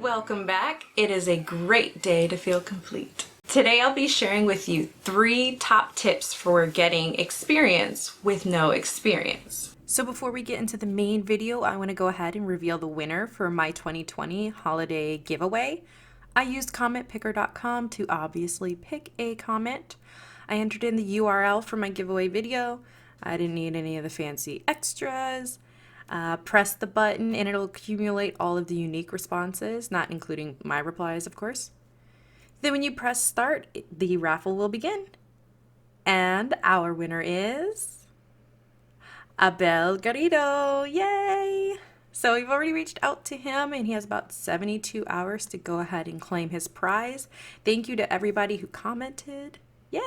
Welcome back. It is a great day to feel complete. Today I'll be sharing with you 3 top tips for getting experience with no experience. So before we get into the main video, I want to go ahead and reveal the winner for my 2020 holiday giveaway. I used commentpicker.com to obviously pick a comment. I entered in the URL for my giveaway video. I didn't need any of the fancy extras. Press the button and it'll accumulate all of the unique responses, not including my replies, of course. Then when you press start, the raffle will begin. And our winner is Abel Garrido. Yay! So we've already reached out to him and he has about 72 hours to go ahead and claim his prize. Thank you to everybody who commented. Yay!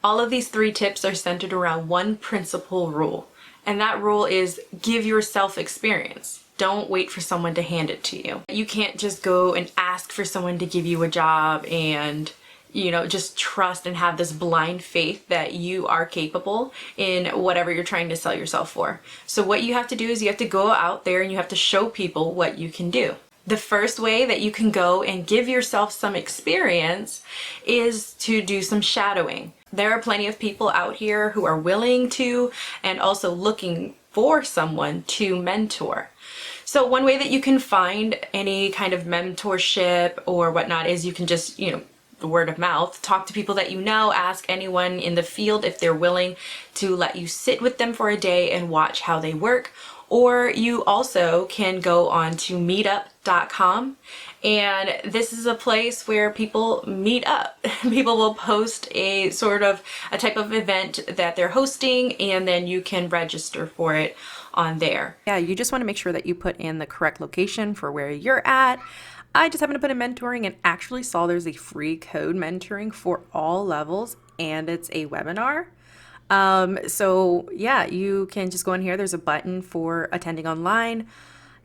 All of these 3 tips are centered around one principal rule, and that rule is give yourself experience. Don't wait for someone to hand it to you. You can't just go and ask for someone to give you a job and, just trust and have this blind faith that you are capable in whatever you're trying to sell yourself for. So what you have to do is you have to go out there and you have to show people what you can do. The first way that you can go and give yourself some experience is to do some shadowing. There are plenty of people out here who are willing to and also looking for someone to mentor. So one way that you can find any kind of mentorship or whatnot is you can just, the word of mouth, talk to people that you know, ask anyone in the field if they're willing to let you sit with them for a day and watch how they work. Or you also can go on to meetup.com, and this is a place where people meet up. People will post a type of event that they're hosting, and then you can register for it on there. Yeah, you just want to make sure that you put in the correct location for where you're at. I just happened to put in mentoring and actually saw there's a free code mentoring for all levels, and it's a webinar. So yeah, you can just go in here. There's a button for attending online.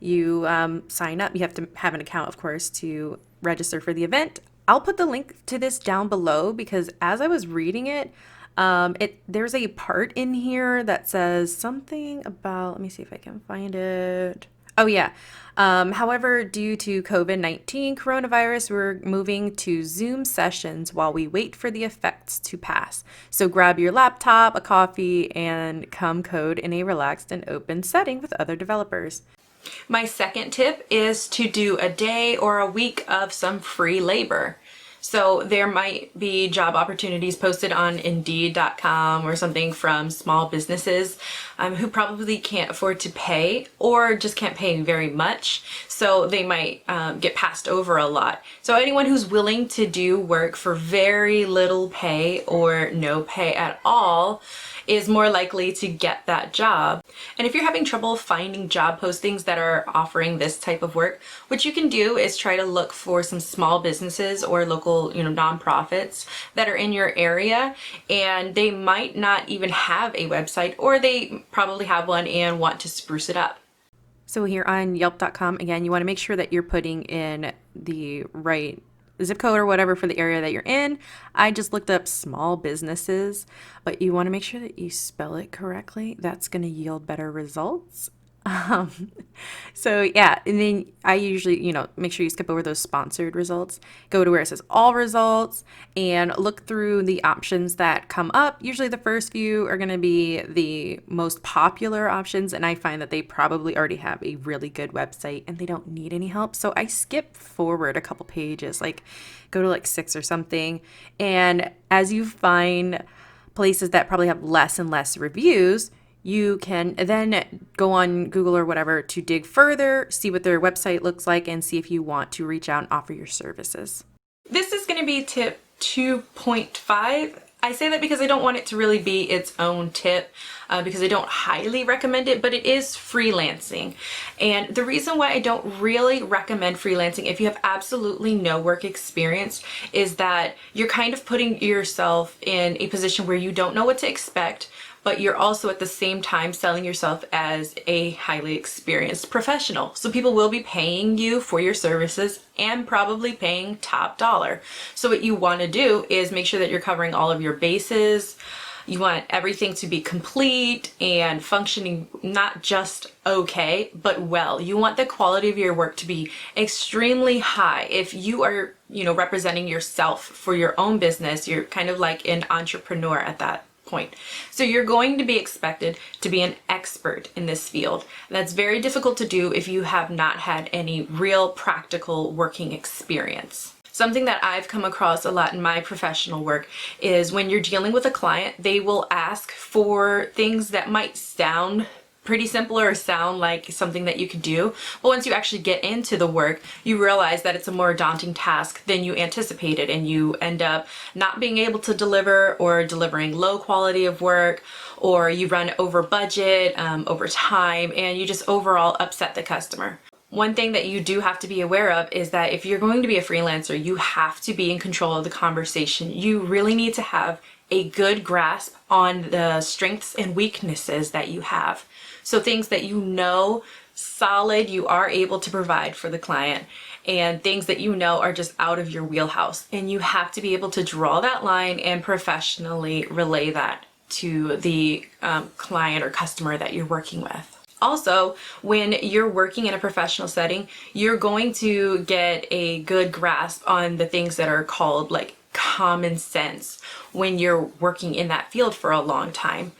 You sign up. You have to have an account, of course, to register for the event. I'll put the link to this down below because as I was reading it, there's a part in here that says something about, let me see if I can find it. Oh yeah. However, due to COVID-19 coronavirus, we're moving to Zoom sessions while we wait for the effects to pass. So grab your laptop, a coffee, and come code in a relaxed and open setting with other developers. My second tip is to do a day or a week of some free labor. So there might be job opportunities posted on Indeed.com or something from small businesses who probably can't afford to pay or just can't pay very much. So they might get passed over a lot. So anyone who's willing to do work for very little pay or no pay at all is more likely to get that job. And if you're having trouble finding job postings that are offering this type of work, what you can do is try to look for some small businesses or local, nonprofits that are in your area, and they might not even have a website, or they probably have one and want to spruce it up. So here on Yelp.com, again, you want to make sure that you're putting in the right zip code or whatever for the area that you're in. I just looked up small businesses, but you want to make sure that you spell it correctly. That's going to yield better results. So yeah, and then I usually, make sure you skip over those sponsored results, go to where it says all results and look through the options that come up. Usually the first few are going to be the most popular options, and I find that they probably already have a really good website and they don't need any help. So I skip forward a couple pages, go to 6 or something. And as you find places that probably have less and less reviews, you can then go on Google or whatever to dig further, see what their website looks like, and see if you want to reach out and offer your services. This is going to be tip 2.5. I say that because I don't want it to really be its own tip because I don't highly recommend it, but it is freelancing. And the reason why I don't really recommend freelancing if you have absolutely no work experience is that you're kind of putting yourself in a position where you don't know what to expect, but you're also at the same time selling yourself as a highly experienced professional. So people will be paying you for your services and probably paying top dollar. So what you want to do is make sure that you're covering all of your bases, You want everything to be complete and functioning not just okay, but well. You want the quality of your work to be extremely high. If you are, representing yourself for your own business, you're kind of like an entrepreneur at that point. So you're going to be expected to be an expert in this field. That's very difficult to do if you have not had any real practical working experience. Something that I've come across a lot in my professional work is when you're dealing with a client, they will ask for things that might sound pretty simple or sound like something that you could do. But once you actually get into the work, you realize that it's a more daunting task than you anticipated, and you end up not being able to deliver, or delivering low quality of work, or you run over budget, over time, and you just overall upset the customer. One thing that you do have to be aware of is that if you're going to be a freelancer, you have to be in control of the conversation. You really need to have a good grasp on the strengths and weaknesses that you have. So things that solid you are able to provide for the client, and things that are just out of your wheelhouse. And you have to be able to draw that line and professionally relay that to the client or customer that you're working with. Also, when you're working in a professional setting, you're going to get a good grasp on the things that are called like common sense when you're working in that field for a long time.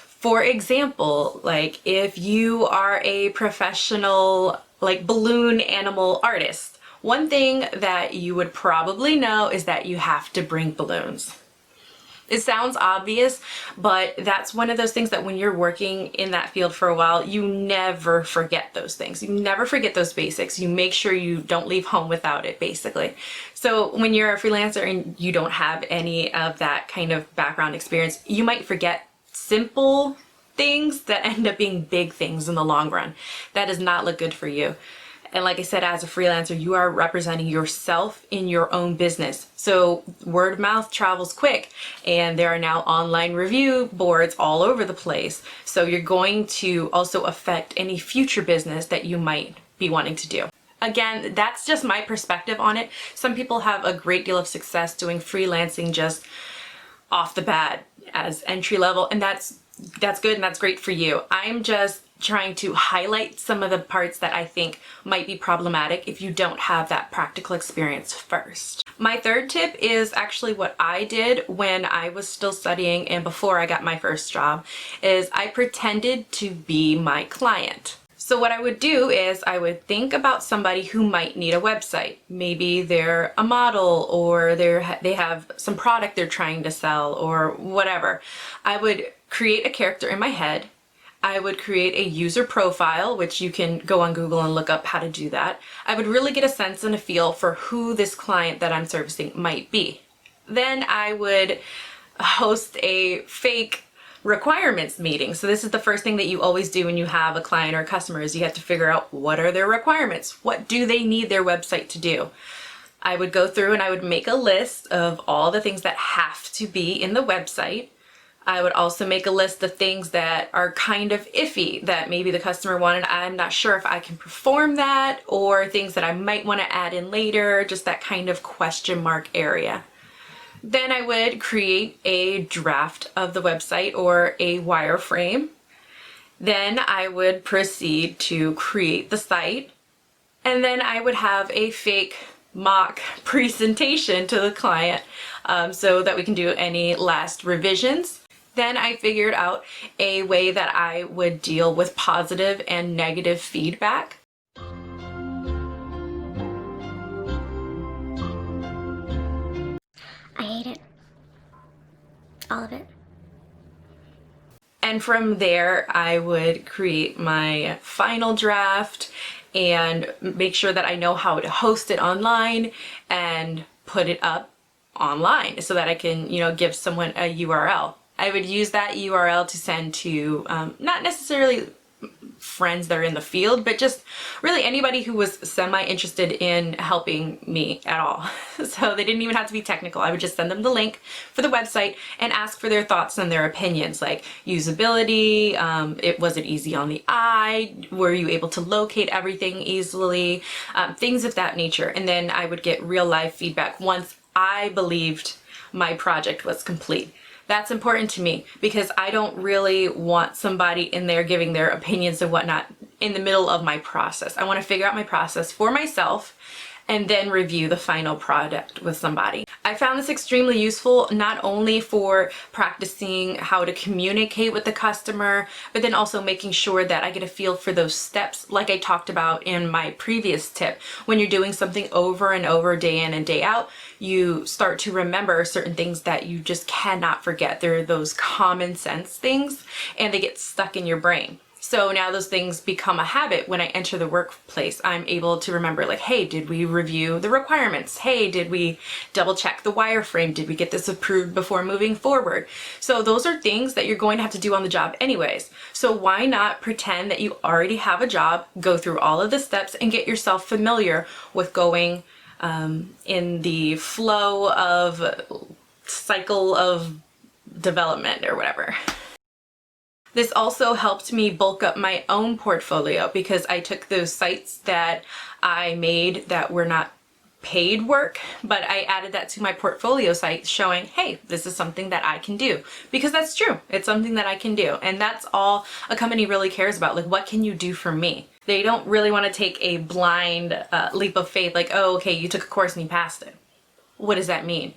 For example, like if you are a professional like balloon animal artist, one thing that you would probably know is that you have to bring balloons. It sounds obvious, but that's one of those things that when you're working in that field for a while, you never forget those things. You never forget those basics. You make sure you don't leave home without it, basically. So when you're a freelancer and you don't have any of that kind of background experience, you might forget simple things that end up being big things in the long run. That does not look good for you. And like I said, as a freelancer, you are representing yourself in your own business. So word of mouth travels quick, and there are now online review boards all over the place. So you're going to also affect any future business that you might be wanting to do. Again, that's just my perspective on it. Some people have a great deal of success doing freelancing just off the bat as entry level, and that's good and that's great for you. I'm just trying to highlight some of the parts that I think might be problematic if you don't have that practical experience first. My third tip is actually what I did when I was still studying and before I got my first job, is I pretended to be my client. So what I would do is I would think about somebody who might need a website. Maybe they're a model, or they have some product they're trying to sell, or whatever. I would create a character in my head. I would create a user profile, which you can go on Google and look up how to do that. I would really get a sense and a feel for who this client that I'm servicing might be. Then I would host a fake requirements meeting. So this is the first thing that you always do when you have a client or a customer, is you have to figure out what are their requirements. What do they need their website to do? I would go through and I would make a list of all the things that have to be in the website. I would also make a list of things that are kind of iffy that maybe the customer wanted. I'm not sure if I can perform that, or things that I might want to add in later, just that kind of question mark area. Then I would create a draft of the website or a wireframe. Then I would proceed to create the site. And then I would have a fake mock presentation to the client so that we can do any last revisions. Then I figured out a way that I would deal with positive and negative feedback. I hate it. All of it. And from there, I would create my final draft and make sure that I know how to host it online and put it up online so that I can, give someone a URL. I would use that URL to send to not necessarily friends that are in the field, but just really anybody who was semi-interested in helping me at all. So they didn't even have to be technical. I would just send them the link for the website and ask for their thoughts and their opinions, like usability, was it easy on the eye, were you able to locate everything easily, things of that nature. And then I would get real life feedback once I believed my project was complete. That's important to me because I don't really want somebody in there giving their opinions and whatnot in the middle of my process. I want to figure out my process for myself and then review the final product with somebody. I found this extremely useful, not only for practicing how to communicate with the customer, but then also making sure that I get a feel for those steps like I talked about in my previous tip. When you're doing something over and over, day in and day out, you start to remember certain things that you just cannot forget. They're those common sense things and they get stuck in your brain. So now those things become a habit. When I enter the workplace, I'm able to remember, like, hey, did we review the requirements? Hey, did we double check the wireframe? Did we get this approved before moving forward? So those are things that you're going to have to do on the job anyways. So why not pretend that you already have a job, go through all of the steps and get yourself familiar with going in the flow of cycle of development or whatever. This also helped me bulk up my own portfolio because I took those sites that I made that were not paid work, but I added that to my portfolio site showing, hey, this is something that I can do, because that's true. It's something that I can do. And that's all a company really cares about. Like, what can you do for me? They don't really want to take a blind leap of faith, like, oh, okay, you took a course and you passed it. What does that mean?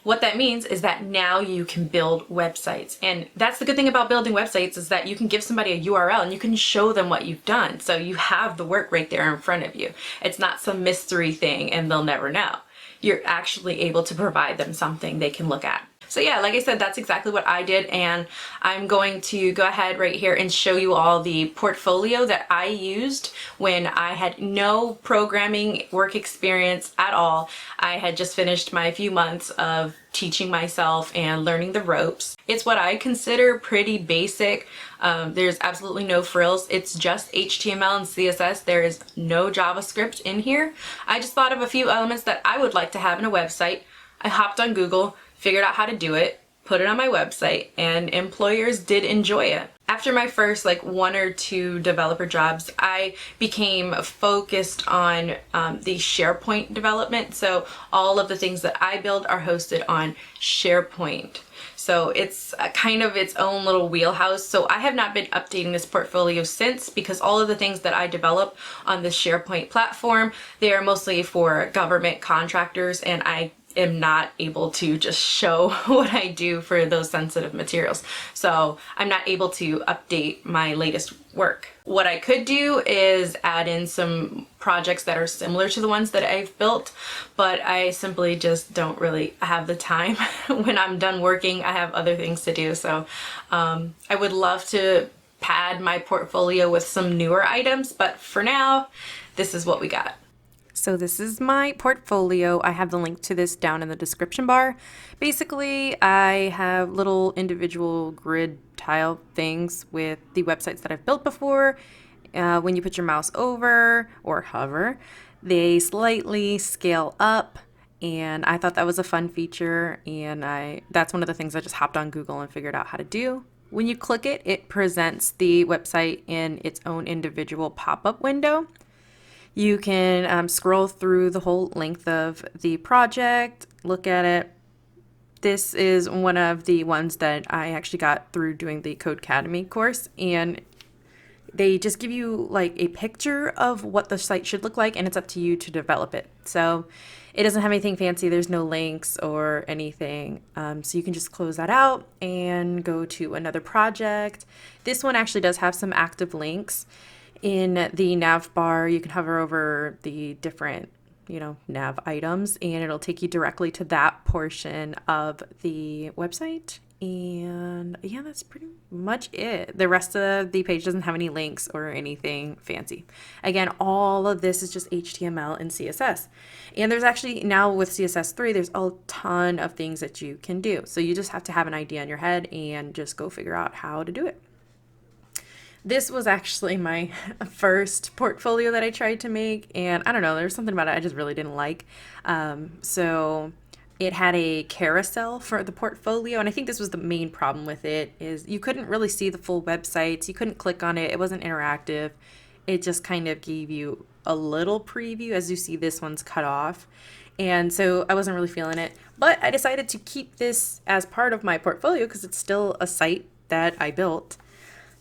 What that means is that now you can build websites. And that's the good thing about building websites, is that you can give somebody a URL and you can show them what you've done. So you have the work right there in front of you. It's not some mystery thing and they'll never know. You're actually able to provide them something they can look at. So yeah, like I said, that's exactly what I did, and I'm going to go ahead right here and show you all the portfolio that I used when I had no programming work experience at all. I had just finished my few months of teaching myself and learning the ropes. It's what I consider pretty basic. There's absolutely no frills. It's just HTML and CSS. There is no JavaScript in here. I just thought of a few elements that I would like to have in a website. I hopped on Google, figured out how to do it, put it on my website, and employers did enjoy it. After my first like 1 or 2 developer jobs, I became focused on the SharePoint development. So all of the things that I build are hosted on SharePoint. So it's kind of its own little wheelhouse. So I have not been updating this portfolio since, because all of the things that I develop on the SharePoint platform, they are mostly for government contractors, and I am not able to just show what I do for those sensitive materials. So I'm not able to update my latest work. What I could do is add in some projects that are similar to the ones that I've built, but I simply just don't really have the time. When I'm done working, I have other things to do. So I would love to pad my portfolio with some newer items, but for now, this is what we got. So this is my portfolio. I have the link to this down in the description bar. Basically, I have little individual grid tile things with the websites that I've built before. When you put your mouse over or hover, they slightly scale up, and I thought that was a fun feature, and that's one of the things I just hopped on Google and figured out how to do. When you click it, it presents the website in its own individual pop-up window. You can scroll through the whole length of the project, look at it. This is one of the ones that I actually got through doing the Codecademy course, and they just give you like a picture of what the site should look like, and it's up to you to develop it. So it doesn't have anything fancy. There's no links or anything. So you can just close that out and go to another project. This one actually does have some active links. In the nav bar, you can hover over the different, nav items, and it'll take you directly to that portion of the website. And yeah, that's pretty much it. The rest of the page doesn't have any links or anything fancy. Again, all of this is just HTML and CSS. And there's actually, now with CSS3, there's a ton of things that you can do. So you just have to have an idea in your head and just go figure out how to do it. This was actually my first portfolio that I tried to make, and I don't know, there's something about it I just really didn't like. So it had a carousel for the portfolio, and I think this was the main problem with it, is you couldn't really see the full websites. You couldn't click on it. It wasn't interactive. It just kind of gave you a little preview. As you see, this one's cut off. And so I wasn't really feeling it. But I decided to keep this as part of my portfolio because it's still a site that I built.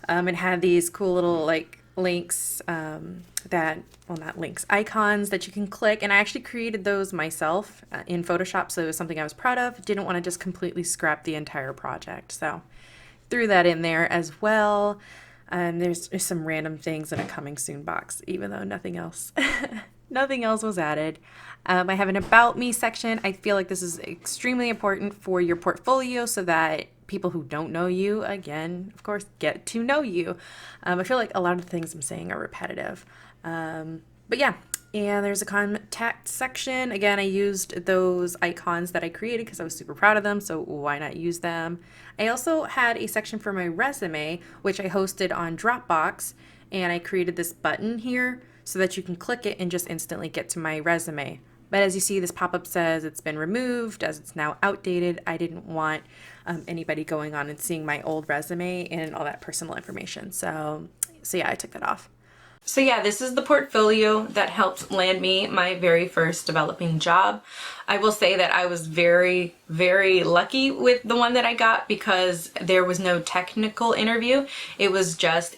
It had these cool little like links well, not links, icons that you can click. And I actually created those myself in Photoshop. So it was something I was proud of. Didn't want to just completely scrap the entire project. So threw that in there as well. There's some random things in a coming soon box, even though nothing else was added. I have an about me section. I feel like this is extremely important for your portfolio so that people who don't know you, again, of course, get to know you. I feel like a lot of the things I'm saying are repetitive. But yeah, and there's a contact section. Again, I used those icons that I created because I was super proud of them, so why not use them? I also had a section for my resume, which I hosted on Dropbox, and I created this button here so that you can click it and just instantly get to my resume. But as you see, this pop-up says it's been removed as it's now outdated. I didn't want anybody going on and seeing my old resume and all that personal information. So yeah, I took that off. So yeah, this is the portfolio that helped land me my very first developing job. I will say that I was very, very lucky with the one that I got because there was no technical interview. It was just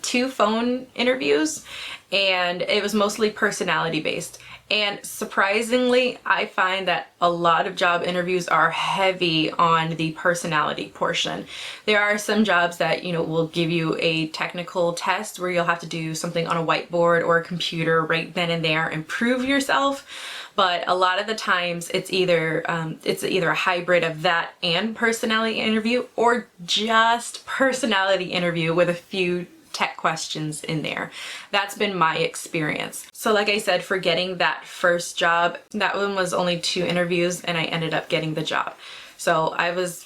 2 phone interviews, and it was mostly personality based. And surprisingly, I find that a lot of job interviews are heavy on the personality portion. There are some jobs that, will give you a technical test where you'll have to do something on a whiteboard or a computer right then and there and prove yourself. But a lot of the times it's either a hybrid of that and personality interview, or just personality interview with a few tech questions in there. That's been my experience. So like I said, for getting that first job, that one was only 2 interviews and I ended up getting the job. So I was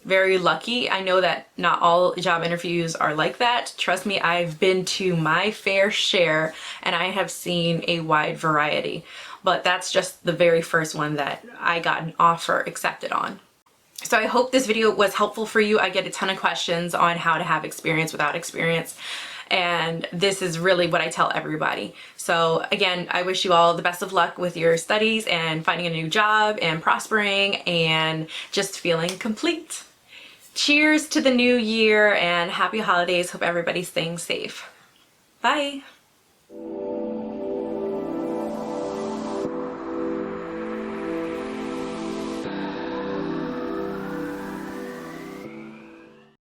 very lucky. I know that not all job interviews are like that. Trust me, I've been to my fair share and I have seen a wide variety. But that's just the very first one that I got an offer accepted on. So I hope this video was helpful for you. I get a ton of questions on how to have experience without experience, and this is really what I tell everybody. So again, I wish you all the best of luck with your studies and finding a new job and prospering and just feeling complete. Cheers to the new year and happy holidays. Hope everybody's staying safe. Bye.